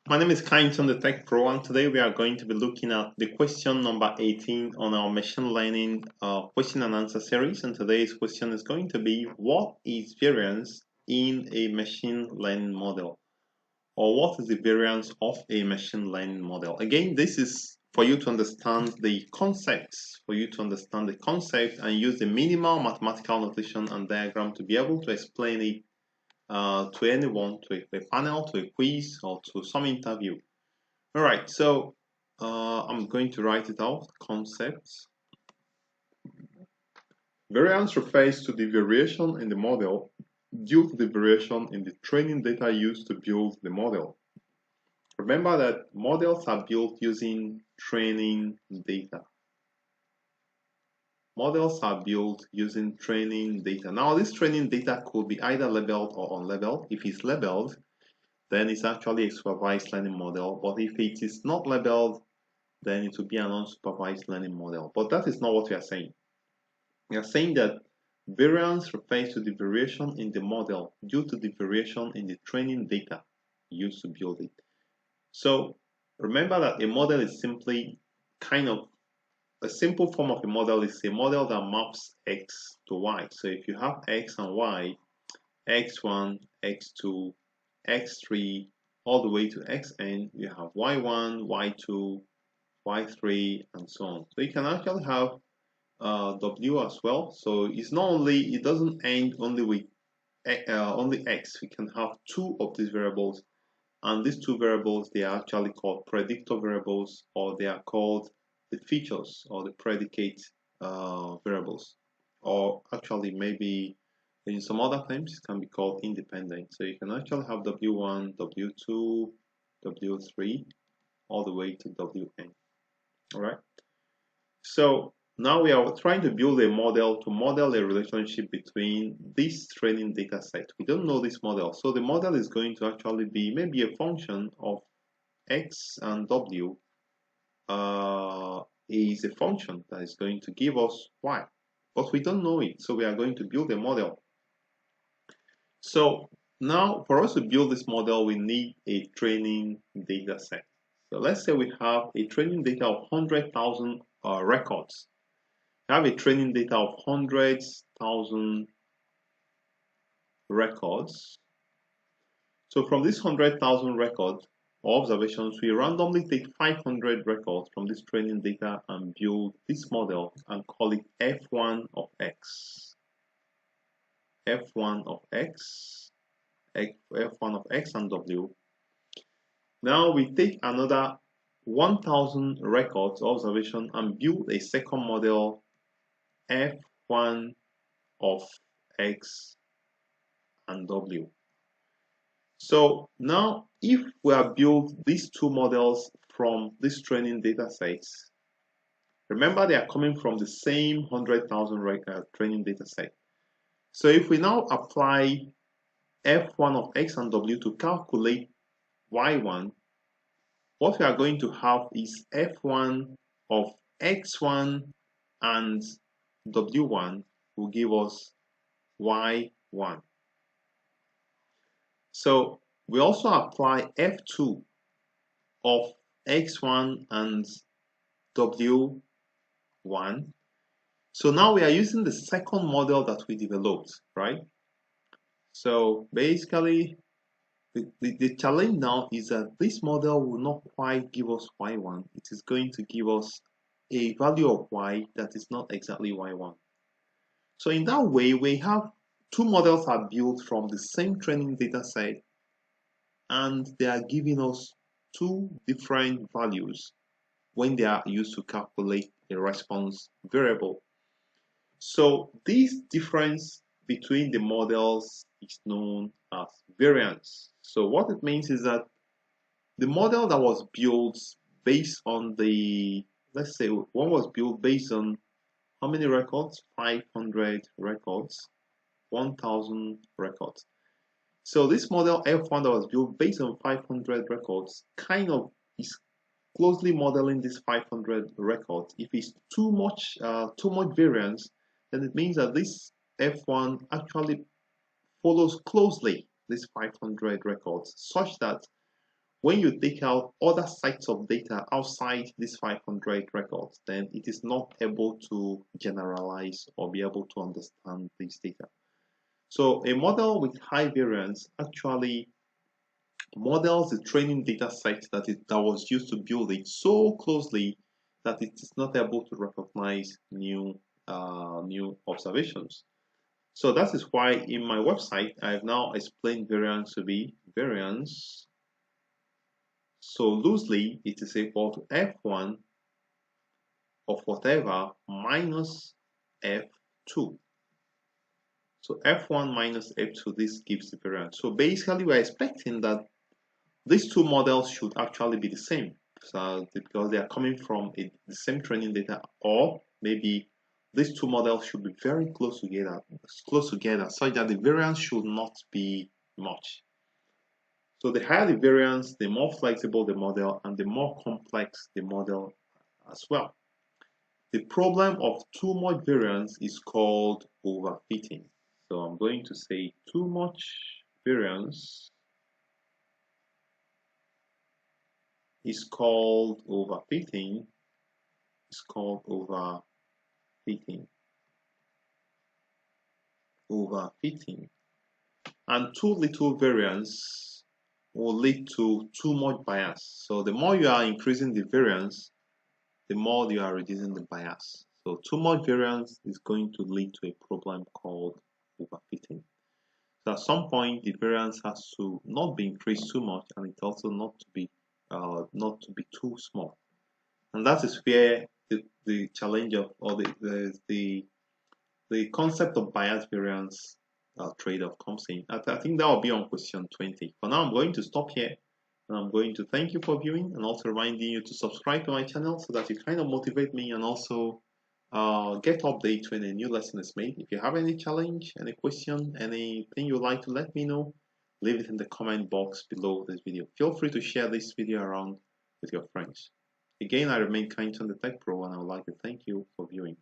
My name is Kainton, the Tech Pro, and today we are going to be looking at the question number 18 on our machine learning question and answer series. And today's question is going to be, what is variance in a machine learning model? Or what is the variance of a machine learning model? Again, this is for you to understand the concepts, and use the minimal mathematical notation and diagram to be able to explain it to anyone, to a panel, to a quiz, or to some interview. All right, so I'm going to write it out. Concepts. Variance refers to the variation in the model due to the variation in the training data used to build the model. Remember that models are built using training data. Models are built using training data. Now, this training data could be either labeled or unlabeled. If it's labeled, then it's actually a supervised learning model. But if it is not labeled, then it will be an unsupervised learning model. But that is not what we are saying. We are saying that variance refers to the variation in the model due to the variation in the training data used to build it. So remember that a model is simply kind of a simple form of a model is a model that maps x to y. So if you have x and y, x1, x2, x3, all the way to xn, you have y1, y2, y3, and so on. So you can actually have w as well. So it's not only, it doesn't end only with only x. We can have two of these variables, and these two variables, they are actually called predictor variables, or they are called the features or the predicate variables, or actually maybe in some other terms it can be called independent. So you can actually have w1, w2, w3, all the way to wn. All right. So now we are trying to build a model to model a relationship between this training data set. We don't know this model. So the model is going to actually be maybe a function of x, and w is a function that is going to give us y. But we don't know it. So we are going to build a model. So now for us to build this model, we need a training data set. So let's say we have a training data of 100,000 records. We have a training data of 100,000 records. So from this 100,000 records or observations, we randomly take 500 records from this training data and build this model and call it f1 of x. f1 of x, f1 of x and w. Now we take another 1,000 records observation and build a second model, f1 of x and w. So now if we have built these two models from this training data sets, remember they are coming from the same 100,000 training data set. So if we now apply f1 of x and w to calculate y1, what we are going to have is f1 of x1 and w1 will give us y1. So we also apply f2 of x1 and w1. So now we are using the second model that we developed, right? So basically, the challenge now is that this model will not quite give us y1. It is going to give us a value of y that is not exactly y1. So in that way, we have two models are built from the same training data set, and they are giving us two different values when they are used to calculate a response variable. So this difference between the models is known as variance. So what it means is that the model that was built based on the, let's say one was built based on how many records? 500 records, 1,000 records. So this model F1 that was built based on 500 records kind of is closely modeling this 500 records. If it's too much variance, then it means that this F1 actually follows closely these 500 records, such that when you take out other sets of data outside these 500 records, then it is not able to generalize or be able to understand this data. So a model with high variance actually models the training data set that was used to build it so closely that it is not able to recognize new observations. So that is why in my website I've now explained variance to be variance. So loosely it is equal to F1 of whatever minus F2. So F1 minus F2, this gives the variance. So basically we're expecting that these two models should actually be the same, so because they are coming from the same training data, or maybe these two models should be very close together such that the variance should not be much. So the higher the variance, the more flexible the model and the more complex the model as well. The problem of too much variance is called overfitting. So I'm going to say too much variance is called overfitting. It's called overfitting. Overfitting. And too little variance will lead to too much bias. So the more you are increasing the variance, the more you are reducing the bias. So too much variance is going to lead to a problem called overfitting. So at some point, the variance has to not be increased too much, and it also not to be too small. And that is where the challenge of or the concept of bias variance trade-off comes in. I think that will be on question 20. For now, I'm going to stop here. And I'm going to thank you for viewing and also reminding you to subscribe to my channel so that you kind of motivate me and also get updates when a new lesson is made. If you have any challenge, any question, anything you'd like to let me know, leave it in the comment box below this video. Feel free to share this video around with your friends. Again, I remain Kind the Tech Pro, and I would like to thank you for viewing.